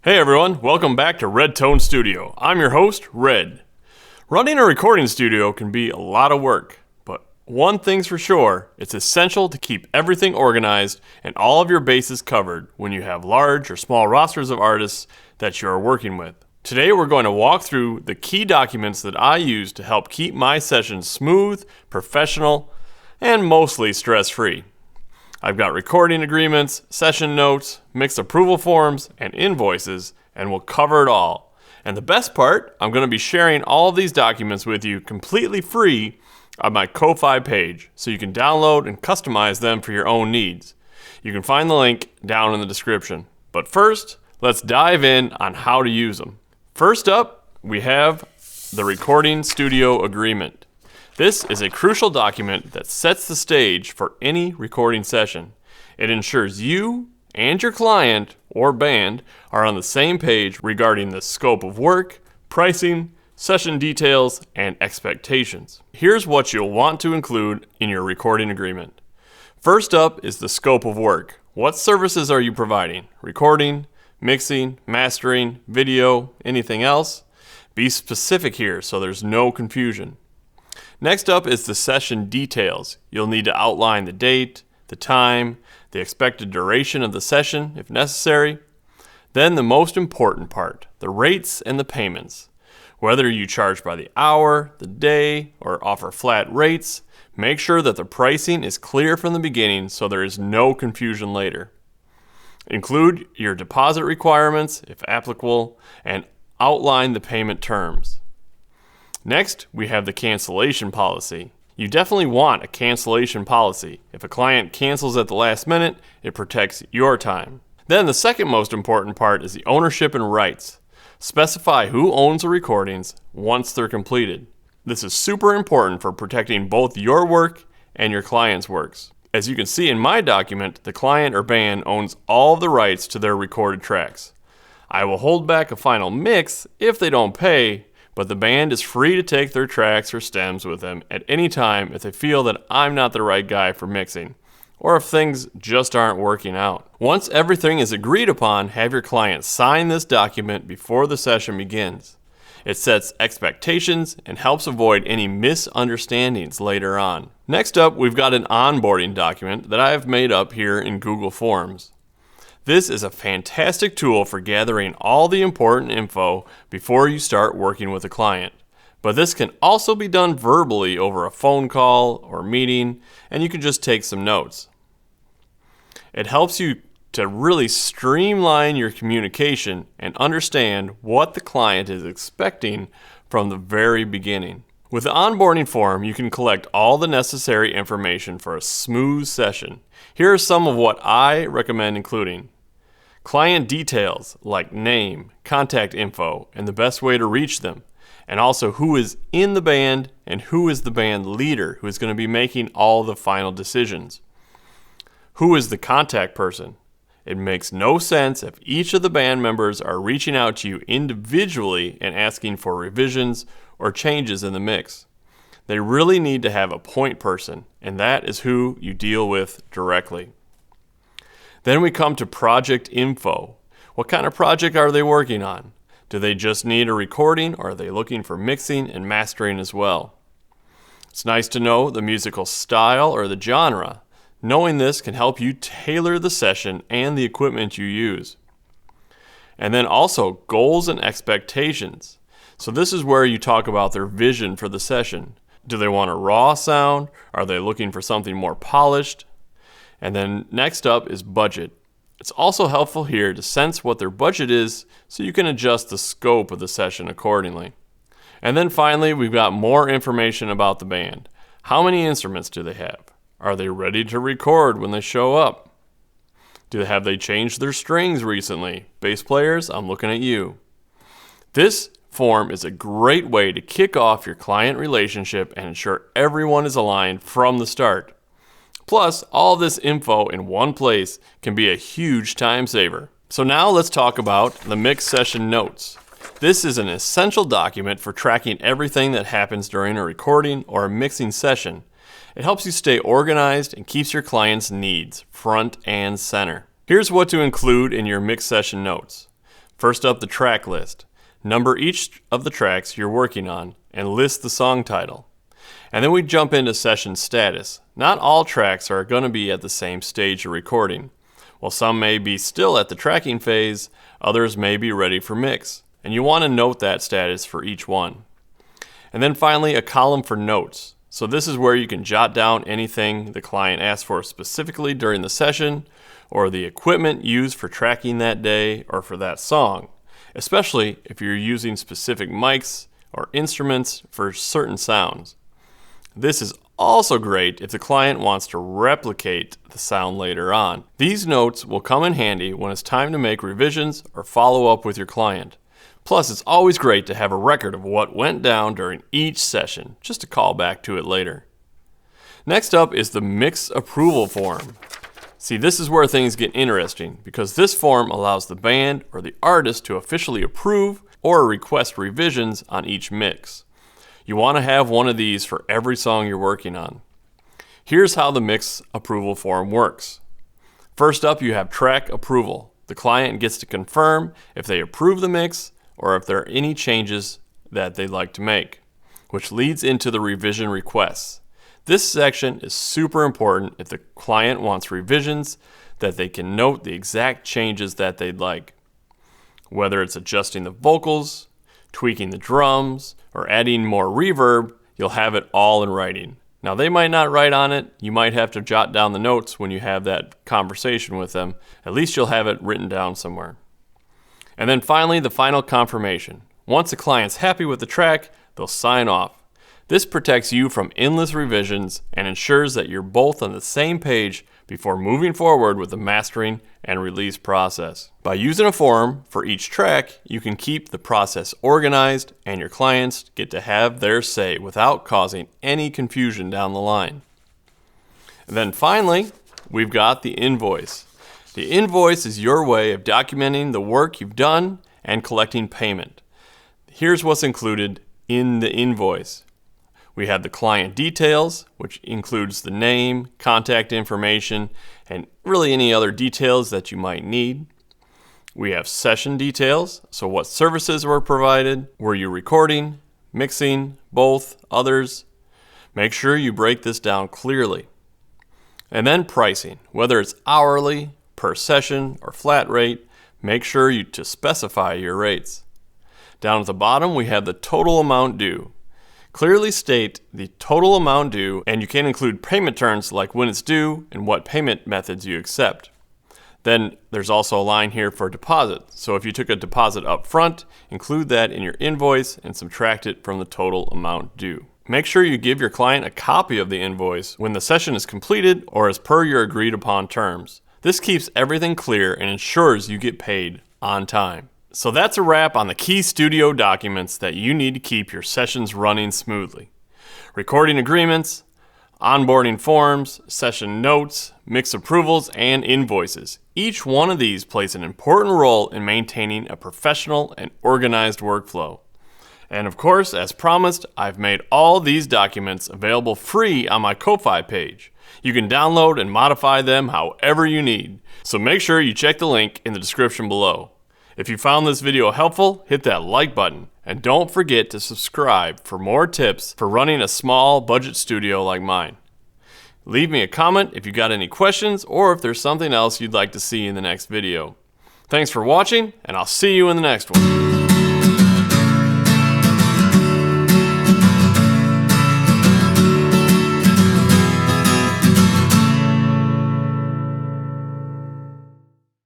Hey everyone, welcome back to RedTone Studio. I'm your host, Red. Running a recording studio can be a lot of work, but one thing's for sure, it's essential to keep everything organized and all of your bases covered when you have large or small rosters of artists that you are working with. Today we're going to walk through the key documents that I use to help keep my sessions smooth, professional, and mostly stress-free. I've got recording agreements, session notes, mixed approval forms, and invoices, and we'll cover it all. And the best part, I'm going to be sharing all of these documents with you completely free on my Ko-Fi page, so you can download and customize them for your own needs. You can find the link down in the description. But first, let's dive in on how to use them. First up, we have the Recording Studio Agreement. This is a crucial document that sets the stage for any recording session. It ensures you and your client or band are on the same page regarding the scope of work, pricing, session details, and expectations. Here's what you'll want to include in your recording agreement. First up is the scope of work. What services are you providing? Recording, mixing, mastering, video, anything else? Be specific here so there's no confusion. Next up is the session details. You'll need to outline the date, the time, the expected duration of the session if necessary. Then the most important part, the rates and the payments. Whether you charge by the hour, the day, or offer flat rates, make sure that the pricing is clear from the beginning so there is no confusion later. Include your deposit requirements, if applicable, and outline the payment terms. Next, we have the cancellation policy. You definitely want a cancellation policy. If a client cancels at the last minute, it protects your time. Then the second most important part is the ownership and rights. Specify who owns the recordings once they're completed. This is super important for protecting both your work and your client's works. As you can see in my document, the client or band owns all of the rights to their recorded tracks. I will hold back a final mix if they don't pay, but the band is free to take their tracks or stems with them at any time if they feel that I'm not the right guy for mixing, or if things just aren't working out. Once everything is agreed upon, have your client sign this document before the session begins. It sets expectations and helps avoid any misunderstandings later on. Next up, we've got an onboarding document that I have made up here in Google Forms. This is a fantastic tool for gathering all the important info before you start working with a client. But this can also be done verbally over a phone call or meeting, and you can just take some notes. It helps you to really streamline your communication and understand what the client is expecting from the very beginning. With the onboarding form, you can collect all the necessary information for a smooth session. Here are some of what I recommend including. Client details like name, contact info, and the best way to reach them, and also who is in the band and who is the band leader who is going to be making all the final decisions. Who is the contact person? It makes no sense if each of the band members are reaching out to you individually and asking for revisions or changes in the mix. They really need to have a point person, and that is who you deal with directly. Then we come to project info. What kind of project are they working on? Do they just need a recording, or are they looking for mixing and mastering as well? It's nice to know the musical style or the genre. Knowing this can help you tailor the session and the equipment you use. And then also goals and expectations. So this is where you talk about their vision for the session. Do they want a raw sound? Are they looking for something more polished? And then next up is budget. It's also helpful here to sense what their budget is so you can adjust the scope of the session accordingly. And then finally, we've got more information about the band. How many instruments do they have? Are they ready to record when they show up? Have they changed their strings recently? Bass players, I'm looking at you. This form is a great way to kick off your client relationship and ensure everyone is aligned from the start. Plus, all this info in one place can be a huge time saver. So now let's talk about the mix session notes. This is an essential document for tracking everything that happens during a recording or a mixing session. It helps you stay organized and keeps your client's needs front and center. Here's what to include in your mix session notes. First up, the track list. Number each of the tracks you're working on and list the song title. And then we jump into session status. Not all tracks are going to be at the same stage of recording. While some may be still at the tracking phase, others may be ready for mix. And you want to note that status for each one. And then finally, a column for notes. So this is where you can jot down anything the client asked for specifically during the session, or the equipment used for tracking that day or for that song, especially if you're using specific mics or instruments for certain sounds. This is also great if the client wants to replicate the sound later on. These notes will come in handy when it's time to make revisions or follow up with your client. Plus, it's always great to have a record of what went down during each session, just to call back to it later. Next up is the Mix Approval Form. See, this is where things get interesting because this form allows the band or the artist to officially approve or request revisions on each mix. You want to have one of these for every song you're working on. Here's how the Mix Approval Form works. First up, you have track approval. The client gets to confirm if they approve the mix or if there are any changes that they'd like to make, which leads into the revision requests. This section is super important if the client wants revisions that they can note the exact changes that they'd like. Whether it's adjusting the vocals, tweaking the drums, or adding more reverb, you'll have it all in writing. Now they might not write on it, you might have to jot down the notes when you have that conversation with them. At least you'll have it written down somewhere. And then finally, the final confirmation. Once the client's happy with the track, they'll sign off. This protects you from endless revisions and ensures that you're both on the same page before moving forward with the mastering and release process. By using a form for each track, you can keep the process organized and your clients get to have their say without causing any confusion down the line. And then finally, we've got the invoice. The invoice is your way of documenting the work you've done and collecting payment. Here's what's included in the invoice. We have the client details, which includes the name, contact information, and really any other details that you might need. We have session details, so what services were provided, were you recording, mixing, both, others. Make sure you break this down clearly. And then pricing, whether it's hourly, per session, or flat rate, make sure you to specify your rates. Down at the bottom, we have the total amount due. Clearly state the total amount due, and you can include payment terms like when it's due and what payment methods you accept. Then there's also a line here for deposit. So if you took a deposit up front, include that in your invoice and subtract it from the total amount due. Make sure you give your client a copy of the invoice when the session is completed or as per your agreed upon terms. This keeps everything clear and ensures you get paid on time. So that's a wrap on the key studio documents that you need to keep your sessions running smoothly. Recording agreements, onboarding forms, session notes, mix approvals, and invoices. Each one of these plays an important role in maintaining a professional and organized workflow. And of course, as promised, I've made all these documents available free on my Ko-Fi page. You can download and modify them however you need. So make sure you check the link in the description below. If you found this video helpful, hit that like button. And don't forget to subscribe for more tips for running a small budget studio like mine. Leave me a comment if you got any questions or if there's something else you'd like to see in the next video. Thanks for watching, and I'll see you in the next one.